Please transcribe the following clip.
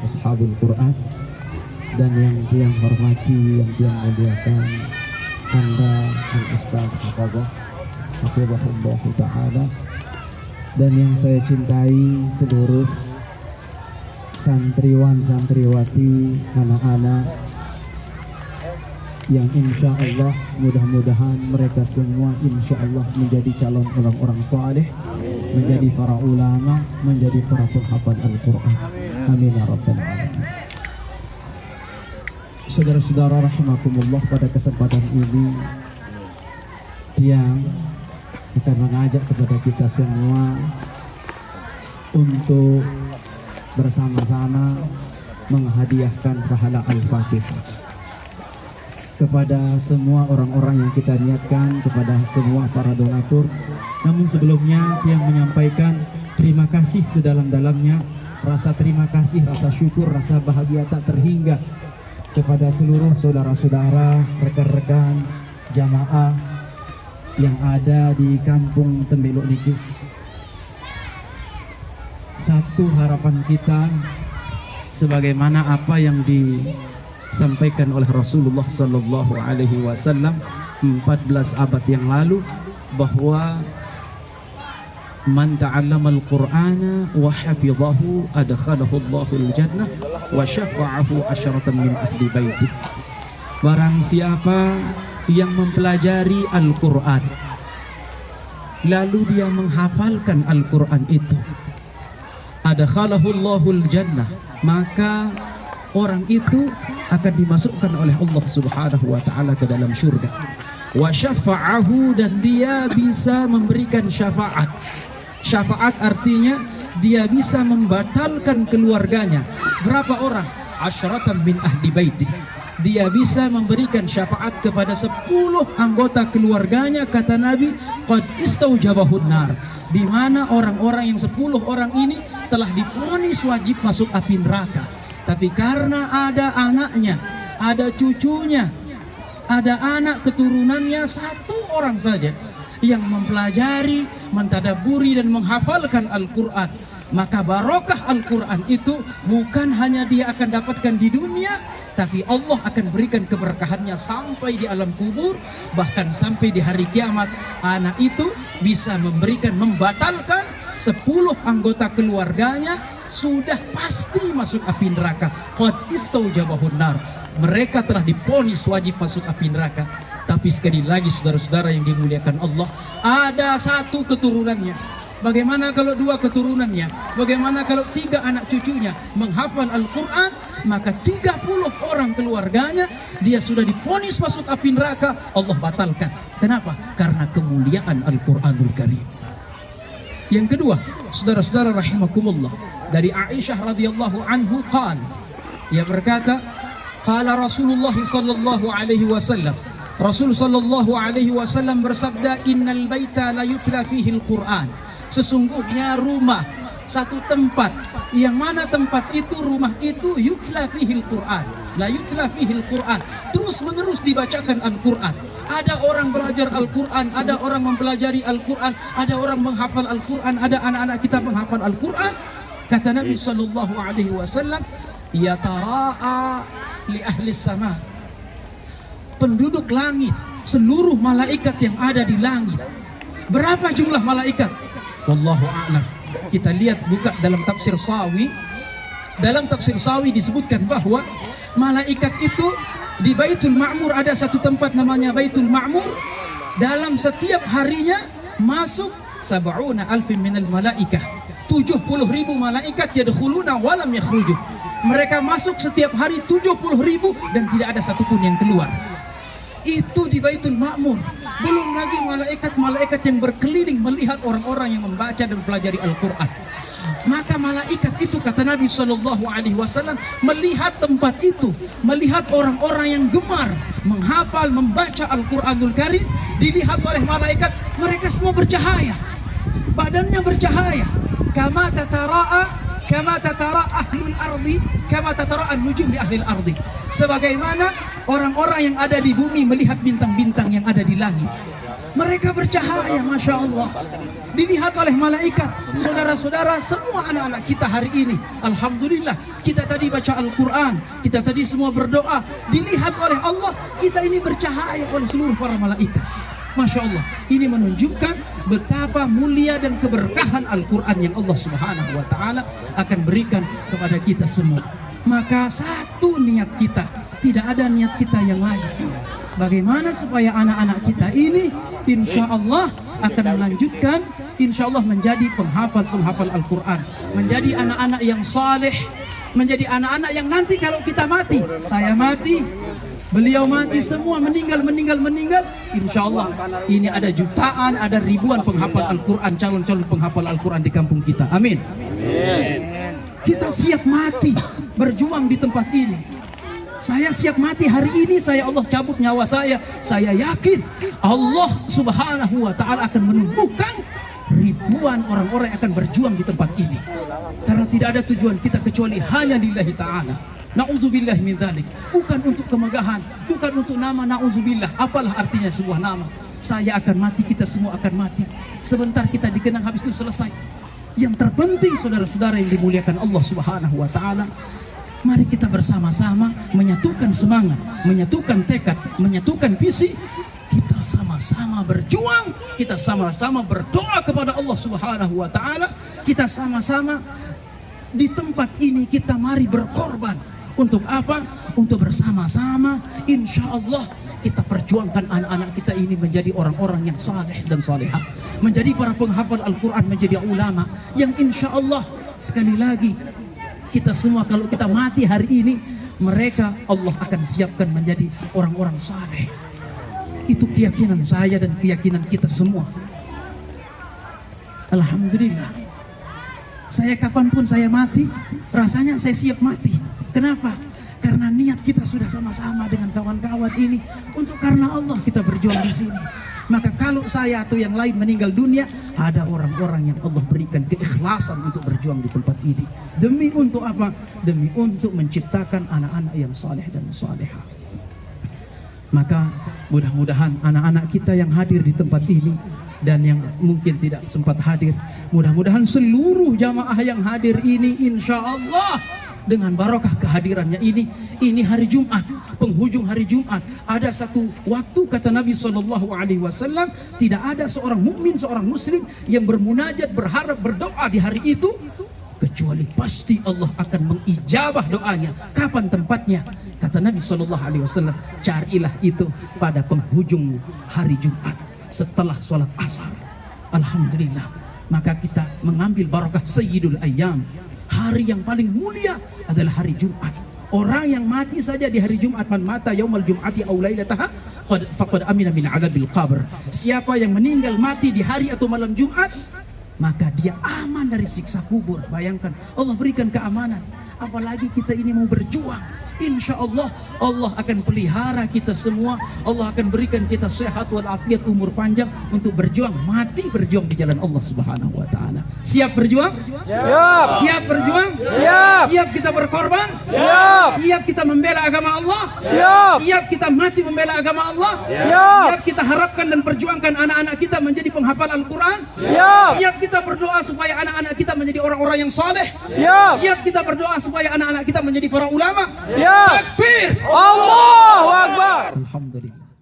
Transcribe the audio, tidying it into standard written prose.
Ashabul Quran, dan yang tiang hormati, yang tiang muliakan Anda Al-Ustaz Hafizahullah Ta'ala, dan yang saya cintai seluruh santriwan santriwati, anak-anak yang insya Allah mudah-mudahan mereka semua insya Allah menjadi calon orang-orang saleh, menjadi para ulama, menjadi para penghafal Al-Quran. Amin ya rabbal alamin. Saudara-saudara rahimakumullah, pada kesempatan ini Tiang akan mengajak kepada kita semua untuk bersama-sama menghadiahkan pahala Al-Fatihah kepada semua orang-orang yang kita niatkan, kepada semua para donatur. Namun sebelumnya Tiang menyampaikan terima kasih sedalam-dalamnya, rasa terima kasih, rasa syukur, rasa bahagia tak terhingga kepada seluruh saudara-saudara, rekan-rekan jamaah yang ada di kampung Tembelok niki. Satu harapan kita, sebagaimana apa yang disampaikan oleh Rasulullah Sallallahu Alaihi Wasallam 14 abad yang lalu, bahwa man ta'allama al-Qur'ana wa hafidhahu adkhalahu Allahul jannah wa syafa'ahu asyratan min ahli baitih. Barang siapa yang mempelajari Al-Qur'an lalu dia menghafalkan Al-Qur'an itu, adkhalahu Allahul jannah, maka orang itu akan dimasukkan oleh Allah Subhanahu wa taala ke dalam surga. Wa syafa'ahu, dan dia bisa memberikan syafaat. Syafaat artinya dia bisa membatalkan keluarganya. Berapa orang? Asyratan min ahli baiti. Dia bisa memberikan syafaat kepada 10 anggota keluarganya, kata Nabi, qad istaujabahun nar, di mana orang-orang yang 10 orang ini telah divonis wajib masuk api neraka. Tapi karena ada anaknya, ada cucunya, ada anak keturunannya 1 orang saja yang mempelajari, mentadaburi dan menghafalkan Al-Quran, maka barokah Al-Quran itu bukan hanya dia akan dapatkan di dunia, tapi Allah akan berikan keberkahannya sampai di alam kubur, bahkan sampai di hari kiamat. Anak itu bisa membatalkan 10 anggota keluarganya, sudah pasti masuk api neraka. Qad istaujabahun nar, mereka telah divonis wajib masuk api neraka. Tapi sekali lagi saudara-saudara yang dimuliakan Allah, ada 1 keturunannya. Bagaimana kalau 2 keturunannya? Bagaimana kalau 3 anak cucunya menghafal Al-Quran? Maka 30 orang keluarganya dia sudah divonis masuk api neraka, Allah batalkan. Kenapa? Karena kemuliaan Al-Quranul Karim. Yang kedua, saudara-saudara rahimakumullah, dari Aisyah radhiyallahu anhu qala, ia berkata, qala Rasulullah sallallahu alaihi wasallam, Rasul sallallahu alaihi wasallam bersabda, innal baita la yutla fihi al-Quran. Sesungguhnya rumah, satu tempat, yang mana tempat itu, rumah itu, yutla fihi al-Quran, la yutla fihi al-Quran, terus menerus dibacakan Al-Quran. Ada orang belajar Al-Quran, ada orang mempelajari Al-Quran, ada orang menghafal Al-Quran, ada anak-anak kita menghafal Al-Quran. Kata Nabi sallallahu alaihi wasallam, yatara'a li ahli sama, penduduk langit, seluruh malaikat yang ada di langit. Berapa jumlah malaikat? Wallahu a'lam. Kita lihat, buka dalam tafsir Sawi. Dalam tafsir Sawi disebutkan bahwa malaikat itu di Baitul Ma'mur, ada satu tempat namanya Baitul Ma'mur. Dalam setiap harinya masuk 70,000 minal malaikah, 70.000 malaikat yadkhuluna wa lam yakhruju. Mereka masuk setiap hari 70.000 dan tidak ada satupun yang keluar. Itu di Baitul Ma'mur. Belum lagi malaikat-malaikat yang berkeliling melihat orang-orang yang membaca dan pelajari Al-Quran. Maka malaikat itu, kata Nabi sallallahu alaihi wasallam, melihat tempat itu, melihat orang-orang yang gemar menghafal, membaca Al-Quranul Karim, dilihat oleh malaikat, mereka semua bercahaya, badannya bercahaya. Kama tatara ahlul ardi, kama tatara an-nujum di ahlil ardi. Sebagaimana orang-orang yang ada di bumi melihat bintang-bintang yang ada di langit. Mereka bercahaya, Masya Allah. Dilihat oleh malaikat. Saudara-saudara, semua anak-anak kita hari ini, alhamdulillah, kita tadi baca Al-Quran, kita tadi semua berdoa, dilihat oleh Allah, kita ini bercahaya oleh seluruh para malaikat. Masya Allah, ini menunjukkan betapa mulia dan keberkahan Al-Quran yang Allah Subhanahu wa Ta'ala akan berikan kepada kita semua. Maka satu niat kita, tidak ada niat kita yang lain. Bagaimana supaya anak-anak kita ini insya Allah akan melanjutkan, insya Allah menjadi penghafal Al-Quran, menjadi anak-anak yang saleh, menjadi anak-anak yang nanti kalau kita mati, saya mati, beliau mati, semua meninggal, insya Allah ini ada jutaan, ada ribuan penghafal Al-Quran, calon-calon penghafal Al-Quran di kampung kita. Amin. Kita siap mati berjuang di tempat ini. Saya siap mati hari ini, Allah cabut nyawa saya yakin Allah Subhanahu wa Ta'ala akan menumbuhkan ribuan orang-orang yang akan berjuang di tempat ini. Karena tidak ada tujuan kita kecuali hanya lillahi ta'ala. Na'udzubillah min dzalik. Bukan untuk kemegahan, bukan untuk nama, na'udzubillah. Apalah artinya sebuah nama? Saya akan mati, kita semua akan mati. Sebentar kita dikenang, habis itu selesai. Yang terpenting saudara-saudara yang dimuliakan Allah Subhanahu wa Ta'ala, mari kita bersama-sama menyatukan semangat, menyatukan tekad, menyatukan visi. Kita sama-sama berjuang, kita sama-sama berdoa kepada Allah Subhanahu wa Ta'ala. Kita sama-sama di tempat ini, kita mari berkorban. Untuk apa? Untuk bersama-sama insya Allah kita perjuangkan anak-anak kita ini menjadi orang-orang yang saleh dan salehah, menjadi para penghafal Al-Quran, menjadi ulama yang insya Allah, sekali lagi, kita semua kalau kita mati hari ini, mereka Allah akan siapkan menjadi orang-orang saleh. Itu keyakinan saya dan keyakinan kita semua. Alhamdulillah. Saya kapanpun saya mati, rasanya saya siap mati. Kenapa? Karena niat kita sudah sama-sama dengan kawan-kawan ini untuk karena Allah kita berjuang di sini. Maka kalau saya atau yang lain meninggal dunia, ada orang-orang yang Allah berikan keikhlasan untuk berjuang di tempat ini. Demi untuk apa? Demi untuk menciptakan anak-anak yang saleh dan salehah. Maka mudah-mudahan anak-anak kita yang hadir di tempat ini dan yang mungkin tidak sempat hadir, mudah-mudahan seluruh jamaah yang hadir ini insya Allah dengan barokah kehadirannya ini hari Jumat, penghujung hari Jumat, ada satu waktu kata Nabi SAW, tidak ada seorang mukmin, seorang muslim yang bermunajat, berharap, berdoa di hari itu kecuali pasti Allah akan mengijabah doanya. Kapan tempatnya? Kata Nabi SAW, carilah itu pada penghujung hari Jumat setelah sholat asar. Alhamdulillah, maka kita mengambil barokah Sayyidul Ayyam. Hari yang paling mulia adalah hari Jumat. Orang yang mati saja di hari Jumat, man mata yaumal jum'ati aw lailataha faqad amina min adabil qabr. Siapa yang meninggal mati di hari atau malam Jumat, maka dia aman dari siksa kubur. Bayangkan, Allah berikan keamanan. Apalagi kita ini mau berjuang. Insya Allah, Allah akan pelihara kita semua. Allah akan berikan kita sehat walafiat, umur panjang untuk berjuang, mati berjuang di jalan Allah Subhanahu wa Ta'ala. Siap berjuang? Siap. Siap berjuang? Siap. Siap kita berkorban? Siap. Siap kita membela agama Allah? Siap. Siap kita mati membela agama Allah? Siap. Siap kita harapkan dan perjuangkan anak-anak kita menjadi penghafal Al-Quran? Siap. Siap kita berdoa supaya anak-anak kita menjadi orang-orang yang saleh? Siap. Siap kita berdoa supaya anak-anak kita menjadi para ulama? Siap. Takbir. Allahu Akbar. Alhamdulillah.